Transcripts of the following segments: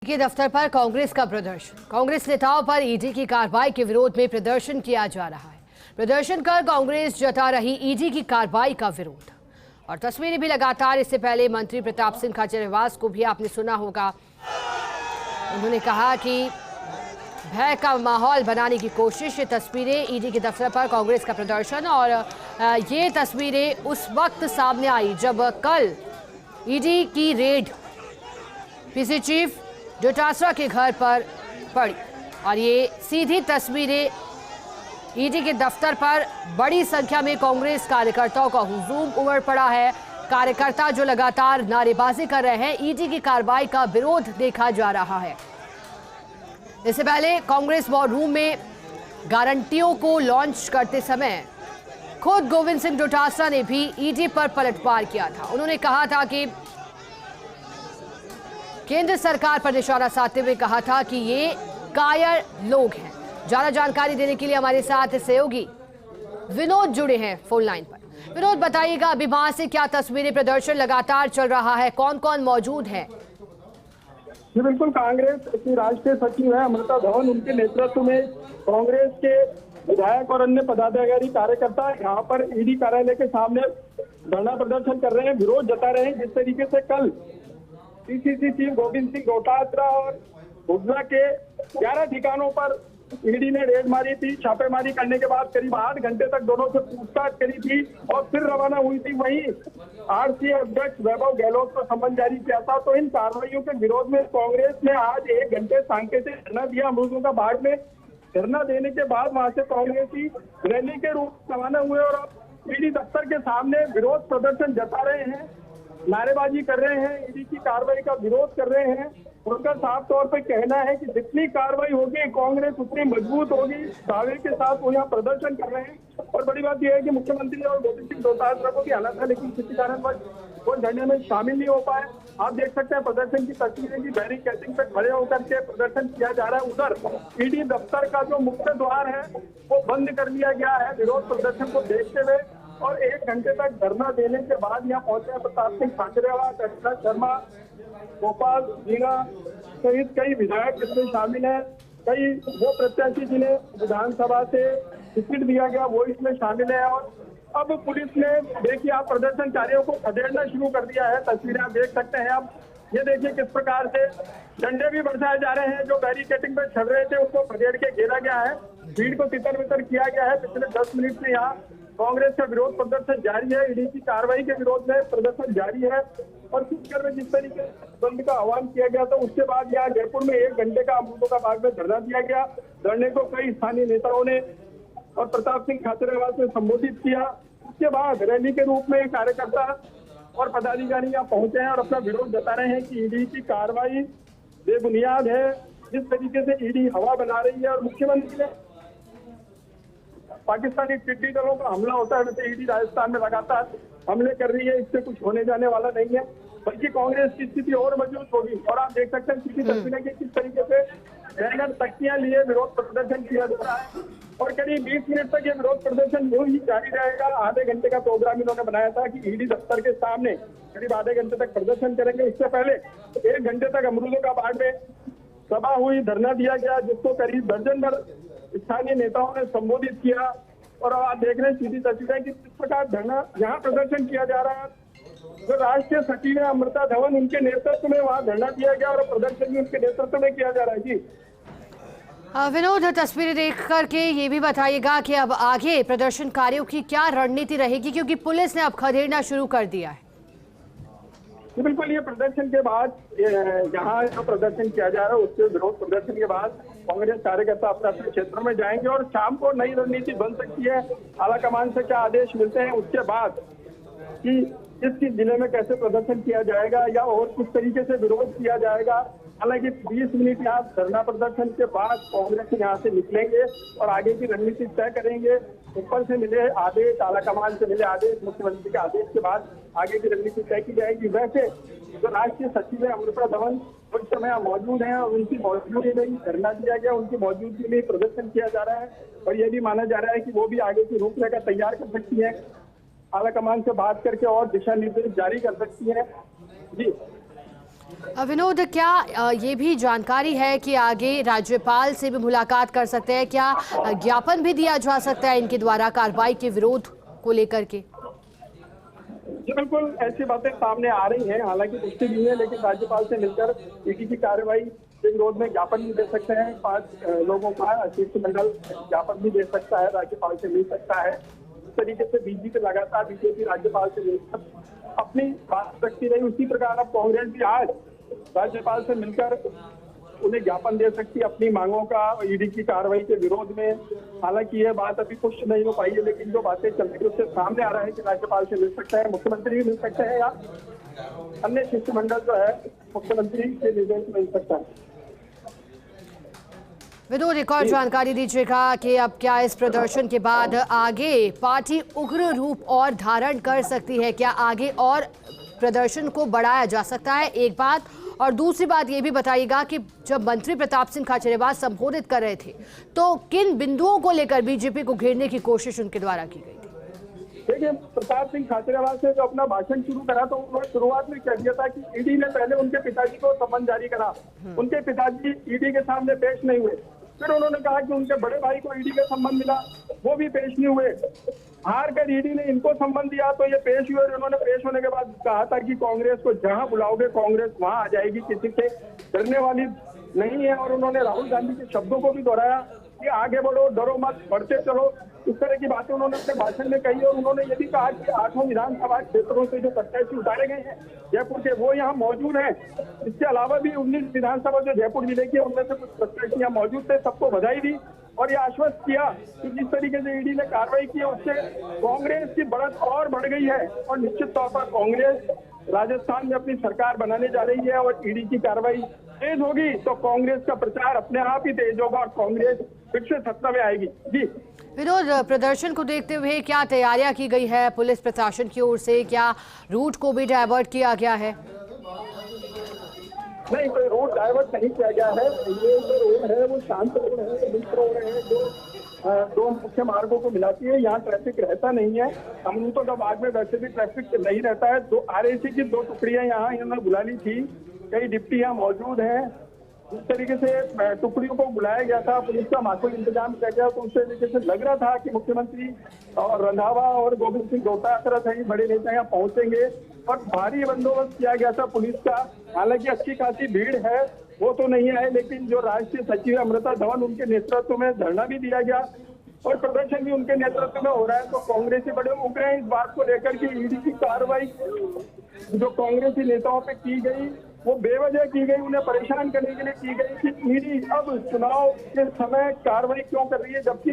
के दफ्तर पर कांग्रेस का प्रदर्शन। कांग्रेस नेताओं पर ईडी की कार्रवाई के विरोध में प्रदर्शन किया जा रहा है। प्रदर्शन कर कांग्रेस जता रही ईडी की कार्रवाई का विरोध और तस्वीरें भी लगातार। इससे पहले मंत्री प्रताप सिंह खाचरियावास को भी आपने सुना होगा, उन्होंने कहा कि भय का माहौल बनाने की कोशिश। ये तस्वीरें ईडी के दफ्तर पर कांग्रेस का प्रदर्शन और ये तस्वीरें उस वक्त सामने आई जब कल ईडी की रेड पीसी चीफ डोटासरा के घर पर पड़ी और ये सीधी तस्वीरें ईडी के दफ्तर पर बड़ी संख्या में कांग्रेस कार्यकर्ताओं का हुजूम उमड़ पड़ा है। कार्यकर्ता जो लगातार नारेबाजी कर रहे हैं, ईडी की कार्रवाई का विरोध देखा जा रहा है। इससे पहले कांग्रेस वॉर रूम में गारंटियों को लॉन्च करते समय खुद गोविंद सिंह डोटासरा ने भी ईडी पर पलटवार किया था। उन्होंने कहा था कि केंद्र सरकार पर निशाना साधते हुए कहा था कि ये कायर लोग हैं। ज्यादा जानकारी देने के लिए हमारे साथ सहयोगी विनोद जुड़े हैं फोन लाइन पर। विनोद, बताइएगा अभी वहां से क्या तस्वीरें, प्रदर्शन लगातार चल रहा है, कौन कौन मौजूद है? जी बिल्कुल, कांग्रेस की राष्ट्रीय सचिव है अमृता धवन, उनके नेतृत्व में कांग्रेस के विधायक और अन्य पदाधिकारी कार्यकर्ता यहाँ पर ईडी कार्यालय के सामने धरना प्रदर्शन कर रहे हैं, विरोध जता रहे हैं। जिस तरीके से कल पीसीसी चीफ गोविंद सिंह डोटासरा और गुजरा के 11 ठिकानों पर ईडी ने रेड मारी थी। छापेमारी करने के बाद करीब 8 घंटे तक दोनों से पूछताछ करी थी और फिर रवाना हुई थी। वहीं आरसीए अध्यक्ष वैभव गहलोत को सम्मन जारी किया था। तो इन कार्रवाइयों के विरोध में कांग्रेस ने आज 1 घंटे सांकेतिक धरना दिया अमरूदों का बाग में। धरना देने के बाद वहां से कांग्रेसी रैली के रूप में रवाना हुए और अब ईडी दफ्तर के सामने विरोध प्रदर्शन जता रहे हैं, नारेबाजी कर रहे हैं, ईडी की कार्रवाई का विरोध कर रहे हैं। उनका साफ तौर पर कहना है कि जितनी कार्रवाई होगी कांग्रेस उतनी मजबूत होगी, दावे के साथ वो यहाँ प्रदर्शन कर रहे हैं। और बड़ी बात यह है कि मुख्यमंत्री और गोविंद सिंह डोटासरा को भी आना था, लेकिन किसी कारणवश वो धरने में शामिल नहीं हो पाए। आप देख सकते हैं प्रदर्शन की तस्वीरें की बैरिकेडिंग पे खड़े होकर के प्रदर्शन किया जा रहा है। उधर ईडी दफ्तर का जो मुख्य द्वार है वो बंद कर दिया गया है विरोध प्रदर्शन को देखते हुए। और 1 घंटे तक धरना देने के बाद यहाँ पहुंचे प्रताप सिंह खाचरियावास, अर्चना शर्मा, गोपाल मीणा सहित कई विधायक इसमें शामिल हैं। कई वो प्रत्याशी जिन्हें विधानसभा से टिकट दिया गया वो इसमें शामिल है। और अब पुलिस ने देखिए आप प्रदर्शनकारियों को खदेड़ना शुरू कर दिया है। तस्वीरें आप देख सकते हैं। अब ये देखिए किस प्रकार से डंडे भी बरसाए जा रहे हैं। जो बैरिकेडिंग पे चल रहे थे उसको खदेड़ के घेरा गया है, भीड़ को तितर बितर किया गया है। पिछले 10 मिनट से यहाँ कांग्रेस का विरोध प्रदर्शन जारी है, ईडी की कार्रवाई के विरोध में प्रदर्शन जारी है। और स्पीकर में जिस तरीके से बंद का आह्वान किया गया था उसके बाद यहाँ जयपुर में 1 घंटे का अमरूदों का बाग में धरना दिया गया। धरने को कई स्थानीय नेताओं ने और प्रताप सिंह खाचरियावास ने संबोधित किया। उसके बाद रैली के रूप में कार्यकर्ता और पदाधिकारी यहाँ पहुंचे हैं और अपना विरोध जता रहे हैं कि ईडी की कार्रवाई बेबुनियाद है। जिस तरीके से ईडी हवा बना रही है और मुख्यमंत्री ने पाकिस्तानी टिड्डी दलों का हमला होता है वैसे ईडी राजस्थान में लगातार हमले कर रही है। इससे कुछ होने जाने वाला नहीं है, बल्कि कांग्रेस की स्थिति और मजबूत होगी। और आप देख सकते हैं सीधी तस्वीरें कि किस तरीके से बैनर तख्तियां लिए विरोध प्रदर्शन किया जा रहा है। और करीब 20 मिनट तक ये विरोध प्रदर्शन यूं ही जारी रहेगा। आधे घंटे का प्रोग्राम इन्होंने बनाया था कि ईडी दफ्तर के सामने करीब आधे घंटे तक प्रदर्शन करेंगे। इससे पहले 1 घंटे तक अमरूदों का बाग में सभा हुई, धरना दिया गया, जिसको करीब दर्जन भर स्थानीय नेताओं ने संबोधित किया। और आप देख रहे हैं सीधी तस्वीरें कि किस प्रकार धरना यहाँ प्रदर्शन किया जा रहा है। जो राष्ट्रीय सचिव है अमृता धवन, उनके नेतृत्व में वहाँ धरना दिया गया और प्रदर्शन भी उनके नेतृत्व में किया जा रहा है। जी विनोद, तस्वीरें देख करके ये भी बताइएगा कि अब आगे प्रदर्शनकारियों की क्या रणनीति रहेगी, क्योंकि पुलिस ने अब खदेड़ना शुरू कर दिया है। बिल्कुल, ये प्रदर्शन के बाद यहाँ जो प्रदर्शन किया जा रहा है उसके विरोध प्रदर्शन के बाद कांग्रेस कार्यकर्ता अपने अपने क्षेत्रों में जाएंगे और शाम को नई रणनीति बन सकती है। आला कमान से क्या आदेश मिलते हैं उसके बाद कि किस जिले में कैसे प्रदर्शन किया जाएगा या और किस तरीके से विरोध किया जाएगा। हालांकि 20 मिनट यहाँ धरना प्रदर्शन के बाद कांग्रेस यहाँ से निकलेंगे और आगे की रणनीति तय करेंगे। ऊपर से मिले आदेश, आला कमान से मिले आदेश, मुख्यमंत्री के आदेश के बाद आगे की रणनीति तय की जाएगी। वैसे जो राष्ट्रीय सचिव है अमृता धवन उस समय मौजूद हैं और उनकी मौजूदगी में धरना दिया गया, उनकी मौजूदगी में प्रदर्शन किया जा रहा है। और यह भी माना जा रहा है कि वो भी आगे की रूपरेखा तैयार कर सकती है, आला कमान से बात करके और दिशा निर्देश जारी कर सकती है। जी विनोद, क्या ये भी जानकारी है कि आगे राज्यपाल से भी मुलाकात कर सकते हैं? क्या ज्ञापन भी दिया जा सकता है इनके द्वारा कार्रवाई के विरोध को लेकर के? जी बिल्कुल, ऐसी बातें सामने आ रही हैं। हालांकि पुष्टि नहीं है, लेकिन राज्यपाल से मिलकर ईडी की कार्रवाई के विरोध में ज्ञापन भी दे सकते हैं। 5 लोगों का शिष्टमंडल ज्ञापन भी दे सकता है, राज्यपाल से मिल सकता है। इस तरीके से बीजेपी लगातार राज्यपाल से मिलकर अपनी बात रखती रही। उसी प्रकार अब कांग्रेस भी आज राज्यपाल से मिलकर उन्हें ज्ञापन दे सकती है अपनी मांगों का ईडी की कार्रवाई के विरोध में। हालांकि यह बात अभी पुष्ट नहीं हो पाई है, लेकिन जो बातें चल रही है उससे सामने आ रहा है कि राज्यपाल से मिल सकता है, मुख्यमंत्री भी मिल सकते हैं या अन्य शिष्टमंडल जो है मुख्यमंत्री के निर्देश में मिल सकता है। विनोद, एक और जानकारी दीजिएगा कि अब क्या इस प्रदर्शन के बाद आगे पार्टी उग्र रूप और धारण कर सकती है? क्या आगे और प्रदर्शन को बढ़ाया जा सकता है? एक बात, और दूसरी बात ये भी बताइएगा कि जब मंत्री प्रताप सिंह खाचरियावास संबोधित कर रहे थे तो किन बिंदुओं को लेकर बीजेपी को घेरने की कोशिश उनके द्वारा की गई थी? देखिए, प्रताप सिंह खाचरियावास ने जो अपना भाषण शुरू करा तो उन्होंने शुरुआत में कह दिया था कि ईडी ने पहले उनके पिताजी को समन जारी करा, उनके पिताजी ईडी के सामने पेश नहीं हुए। फिर उन्होंने कहा कि उनके बड़े भाई को ईडी का सम्मान मिला, वो भी पेश नहीं हुए। हार कर ईडी ने इनको सम्मान दिया तो ये पेश हुए, और उन्होंने पेश होने के बाद कहा था कि कांग्रेस को जहां बुलाओगे कांग्रेस वहां आ जाएगी, किसी से डरने वाली नहीं है। और उन्होंने राहुल गांधी के शब्दों को भी दोहराया कि आगे बढ़ो, डरो मत, बढ़ते चलो। इस तरह की बातें उन्होंने अपने भाषण में कही। और उन्होंने ये भी कहा कि 8 विधानसभा क्षेत्रों से जो प्रत्याशी उतारे गए हैं जयपुर के, वो यहाँ मौजूद हैं। इसके अलावा भी 19 विधानसभा जो जयपुर जिले की, उनमें से कुछ प्रत्याशी यहाँ मौजूद थे। सबको बधाई दी और ये आश्वस्त किया कि जिस तरीके से ईडी ने कार्रवाई की है उससे कांग्रेस की बढ़त और बढ़ गई है। और निश्चित तौर पर कांग्रेस राजस्थान में अपनी सरकार बनाने जा रही है, और ईडी की कार्रवाई तेज होगी तो कांग्रेस का प्रचार अपने आप ही तेज होगा और कांग्रेस फिर से सत्ता में आएगी। जी विनोद, प्रदर्शन को देखते हुए क्या तैयारियां की गई है पुलिस प्रशासन की ओर से? क्या रूट को भी डायवर्ट किया गया है? नहीं, कोई रोड डाइवर्ट नहीं किया गया है। ये जो रोड है वो शांत रोड है, मुक्त रोड है, जो 2 मुख्य मार्गों को मिलाती है। यहाँ ट्रैफिक रहता नहीं है। अमरूदों का बाग में वैसे भी ट्रैफिक नहीं रहता है। RAC की 2 टुकड़ियां यहाँ इन्होंने बुला ली थी, कई डिप्टी यहाँ मौजूद हैं। जिस तरीके से टुकड़ियों को बुलाया गया था, पुलिस का माकूल इंतजाम किया गया, तो उस तरीके से लग रहा था कि मुख्यमंत्री और रंधावा और गोविंद सिंह डोटासरा सहित बड़े नेता यहाँ पहुंचेंगे। और भारी बंदोबस्त किया गया था पुलिस का। हालांकि अच्छी खासी भीड़ है, वो तो नहीं है, लेकिन जो राष्ट्रीय सचिव अमृता धवन, उनके नेतृत्व में धरना भी दिया गया और प्रदर्शन भी उनके नेतृत्व में हो रहा है। तो कांग्रेसी बड़े उग्र हैं इस बात को लेकर कि ईडी की कार्रवाई जो कांग्रेसी नेताओं पे की गई वो बेवजह की गई, उन्हें परेशान करने के लिए की गई कि ईडी अब चुनाव के समय कार्रवाई क्यों कर रही है, जबकि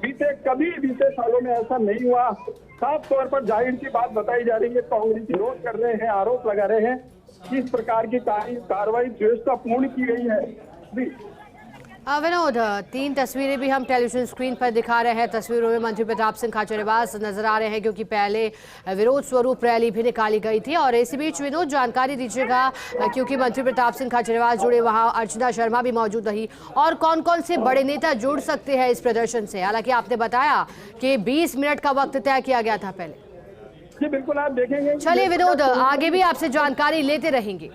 बीते सालों में ऐसा नहीं हुआ। साफ तौर पर जाहिर सी बात बताई जा रही है, कांग्रेस विरोध कर रहे हैं, आरोप लगा रहे हैं कि इस प्रकार की कार्रवाई द्वेषतापूर्ण की गई है। जी विनोद, 3 तस्वीरें भी हम टेलीविजन स्क्रीन पर दिखा रहे हैं। तस्वीरों में मंत्री प्रताप सिंह खाचरियावास नजर आ रहे हैं, क्योंकि पहले विरोध स्वरूप रैली भी निकाली गई थी। और इसी बीच विनोद, जानकारी दीजिएगा, क्योंकि मंत्री प्रताप सिंह खाचरियावास जुड़े, वहां अर्चना शर्मा भी मौजूद रही, और कौन कौन से बड़े नेता जुड़ सकते हैं इस प्रदर्शन से? हालांकि आपने बताया कि 20 मिनट का वक्त तय किया गया था पहले। जी बिल्कुल, आप देखेंगे। चलिए विनोद, आगे भी आपसे जानकारी लेते रहेंगे।